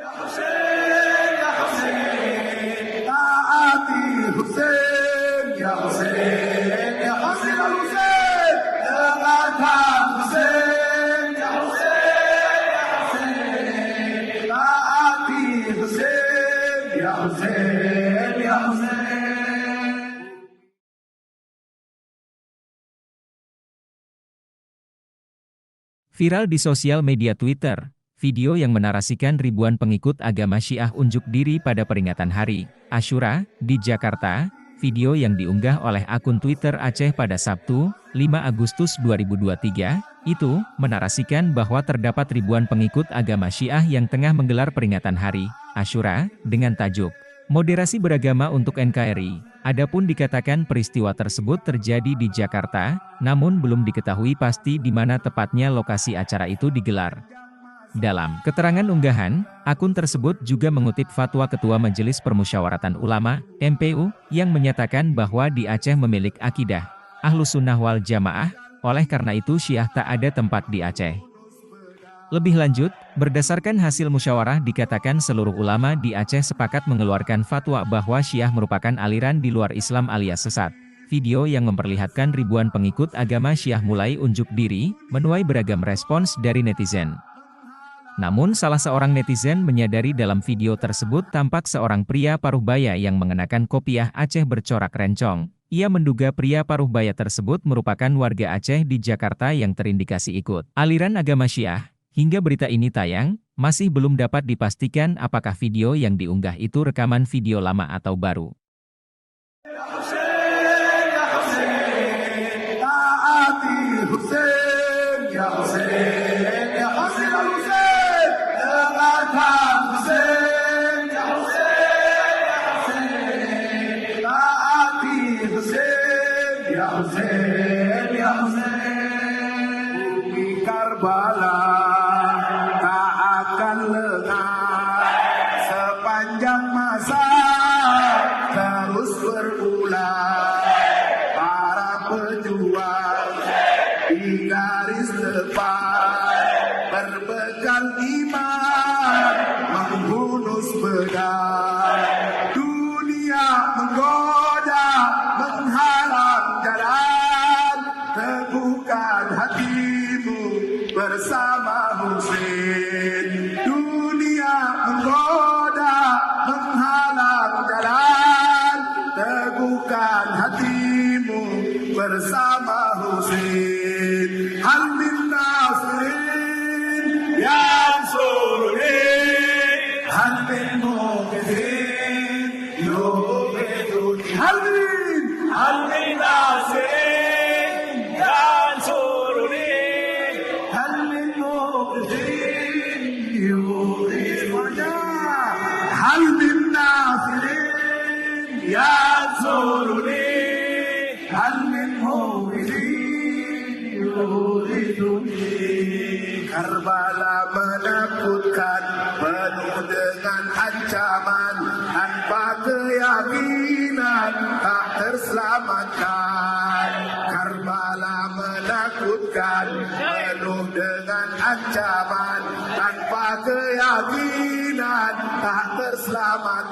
Hussein, ya Hussein, taati Hussein, ya Hussein, ya Hussein al-Hussein, dengarkan Hussein, ya Hussein, ya Hussein, taati Hussein, ya Hussein, ya Hussein. Viral di sosial media Twitter, video yang menarasikan ribuan pengikut agama Syiah unjuk diri pada peringatan Hari Asyura di Jakarta. Video yang diunggah oleh akun Twitter Aceh pada Sabtu, 5 Agustus 2023, itu menarasikan bahwa terdapat ribuan pengikut agama Syiah yang tengah menggelar peringatan Hari Asyura dengan tajuk Moderasi Beragama untuk NKRI. Adapun dikatakan peristiwa tersebut terjadi di Jakarta, namun belum diketahui pasti di mana tepatnya lokasi acara itu digelar. Dalam keterangan unggahan, akun tersebut juga mengutip fatwa Ketua Majelis Permusyawaratan Ulama, MPU, yang menyatakan bahwa di Aceh memiliki akidah Ahlussunnah wal Jamaah, oleh karena itu Syiah tak ada tempat di Aceh. Lebih lanjut, berdasarkan hasil musyawarah dikatakan seluruh ulama di Aceh sepakat mengeluarkan fatwa bahwa Syiah merupakan aliran di luar Islam alias sesat. Video yang memperlihatkan ribuan pengikut agama Syiah mulai unjuk diri, menuai beragam respons dari netizen. Namun salah seorang netizen menyadari dalam video tersebut tampak seorang pria paruhbaya yang mengenakan kopiah Aceh bercorak rencong. Ia menduga pria paruhbaya tersebut merupakan warga Aceh di Jakarta yang terindikasi ikut aliran agama Syiah. Hingga berita ini tayang, masih belum dapat dipastikan apakah video yang diunggah itu rekaman video lama atau baru. Ya Hussein, ya Hussein, taati Hussein, ya Hussein, ya Hussein al-Hussein, dengarkan Hussein, ya Hussein, ya Hussein, taati Hussein, ya Hussein, ya Hussein. Bumi Karbala tak akan lengah sepanjang masa, terus berulang para pejuang di garis depan, berbekal iman menghunus pedang. Dunia menggoda menghalang jalan, teguhkan hatimu bersama Hussein. Dunia menggoda menghalang jalan, teguhkan hatimu bersama Hussein. Hal min nasirin yansuruni, hal min muqidin yuqiduni. Hal min nasirin yansuruni, hal min muqidin yuqiduni. Hal min nasirin yansuruni, hal min muqidin yuqiduni. Karbala menakutkan, penuh dengan ancaman, tanpa keyakinan tak terselamatkan. Karbala menakutkan, penuh dengan ancaman, tanpa keyakinan tak terselamatkan.